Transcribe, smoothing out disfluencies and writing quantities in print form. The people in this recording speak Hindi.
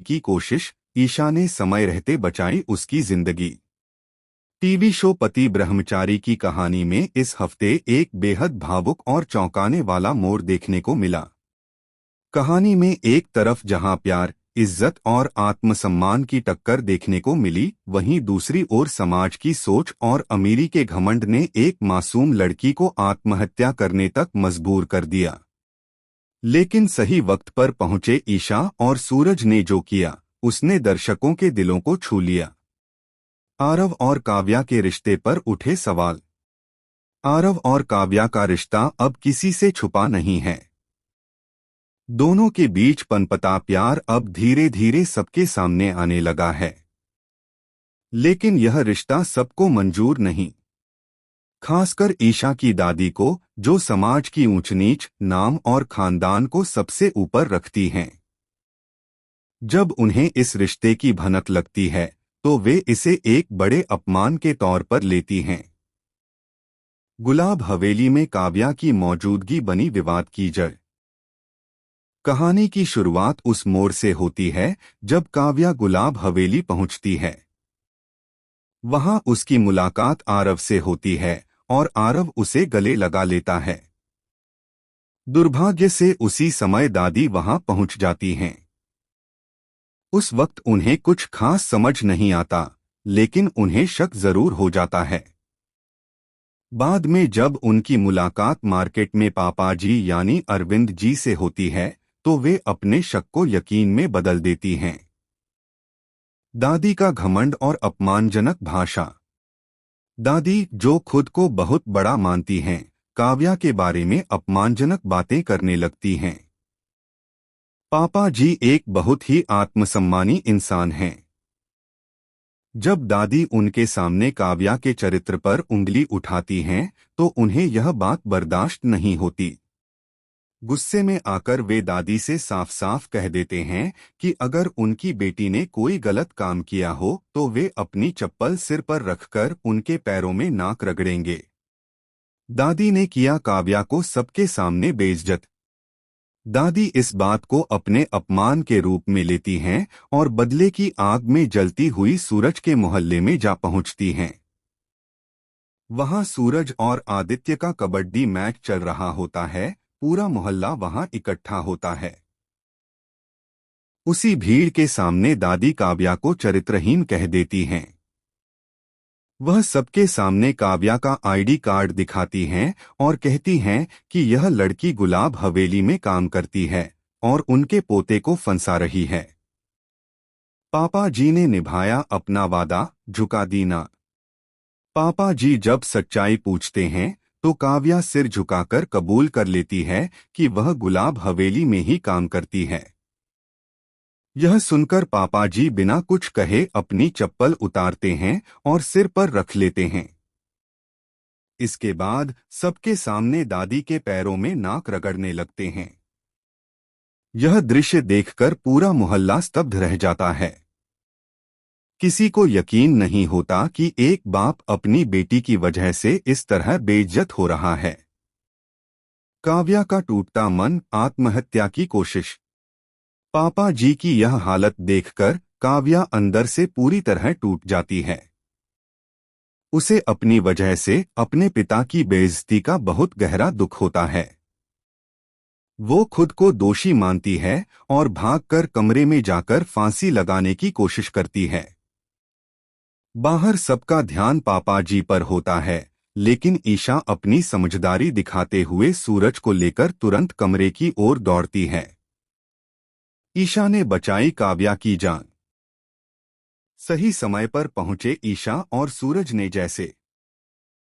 की कोशिश, ईशा ने समय रहते बचाई उसकी जिंदगी। टीवी शो पति ब्रह्मचारी की कहानी में इस हफ्ते एक बेहद भावुक और चौंकाने वाला मोड़ देखने को मिला। कहानी में एक तरफ जहां प्यार, इज्जत और आत्मसम्मान की टक्कर देखने को मिली, वहीं दूसरी ओर समाज की सोच और अमीरी के घमंड ने एक मासूम लड़की को आत्महत्या करने तक मजबूर कर दिया। लेकिन सही वक्त पर पहुंचे ईशा और सूरज ने जो किया, उसने दर्शकों के दिलों को छू लिया। आरव और काव्या के रिश्ते पर उठे सवाल। आरव और काव्या का रिश्ता अब किसी से छुपा नहीं है। दोनों के बीच पनपता प्यार अब धीरे धीरे सबके सामने आने लगा है। लेकिन यह रिश्ता सबको मंजूर नहीं, खासकर ईशा की दादी को, जो समाज की ऊंच नीच, नाम और खानदान को सबसे ऊपर रखती हैं। जब उन्हें इस रिश्ते की भनक लगती है तो वे इसे एक बड़े अपमान के तौर पर लेती हैं। गुलाब हवेली में काव्या की मौजूदगी बनी विवाद की जड़। कहानी की शुरुआत उस मोड़ से होती है जब काव्या गुलाब हवेली पहुंचती है। वहां उसकी मुलाकात आरव से होती है और आरव उसे गले लगा लेता है। दुर्भाग्य से उसी समय दादी वहां पहुंच जाती हैं। उस वक्त उन्हें कुछ खास समझ नहीं आता, लेकिन उन्हें शक जरूर हो जाता है। बाद में जब उनकी मुलाकात मार्केट में पापा जी यानी अरविंद जी से होती है तो वे अपने शक को यकीन में बदल देती हैं। दादी का घमंड और अपमानजनक भाषा। दादी, जो खुद को बहुत बड़ा मानती हैं, काव्या के बारे में अपमानजनक बातें करने लगती हैं। पापा जी एक बहुत ही आत्मसम्मानी इंसान हैं। जब दादी उनके सामने काव्या के चरित्र पर उंगली उठाती हैं तो उन्हें यह बात बर्दाश्त नहीं होती। गुस्से में आकर वे दादी से साफ साफ कह देते हैं कि अगर उनकी बेटी ने कोई गलत काम किया हो तो वे अपनी चप्पल सिर पर रखकर उनके पैरों में नाक रगड़ेंगे। दादी ने किया काव्या को सबके सामने बेइज्जत। दादी इस बात को अपने अपमान के रूप में लेती हैं और बदले की आग में जलती हुई सूरज के मोहल्ले में जा पहुंचती हैं। वहां सूरज और आदित्य का कबड्डी मैच चल रहा होता है। पूरा मोहल्ला वहां इकट्ठा होता है। उसी भीड़ के सामने दादी काव्या को चरित्रहीन कह देती हैं। वह सबके सामने काव्या का आईडी कार्ड दिखाती हैं और कहती हैं कि यह लड़की गुलाब हवेली में काम करती है और उनके पोते को फंसा रही है। पापा जी ने निभाया अपना वादा, झुका दी ना। पापा जी जब सच्चाई पूछते हैं तो काव्या सिर झुकाकर कबूल कर लेती है कि वह गुलाब हवेली में ही काम करती है। यह सुनकर पापा जी बिना कुछ कहे अपनी चप्पल उतारते हैं और सिर पर रख लेते हैं। इसके बाद सबके सामने दादी के पैरों में नाक रगड़ने लगते हैं। यह दृश्य देखकर पूरा मोहल्ला स्तब्ध रह जाता है। किसी को यकीन नहीं होता कि एक बाप अपनी बेटी की वजह से इस तरह बेइज्जत हो रहा है। काव्या का टूटता मन, आत्महत्या की कोशिश। पापा जी की यह हालत देखकर काव्या अंदर से पूरी तरह टूट जाती है। उसे अपनी वजह से अपने पिता की बेइज्जती का बहुत गहरा दुख होता है। वो खुद को दोषी मानती है और भागकर कमरे में जाकर फांसी लगाने की कोशिश करती है। बाहर सबका ध्यान पापा जी पर होता है, लेकिन ईशा अपनी समझदारी दिखाते हुए सूरज को लेकर तुरंत कमरे की ओर दौड़ती है। ईशा ने बचाई काव्या की जान। सही समय पर पहुंचे ईशा और सूरज ने जैसे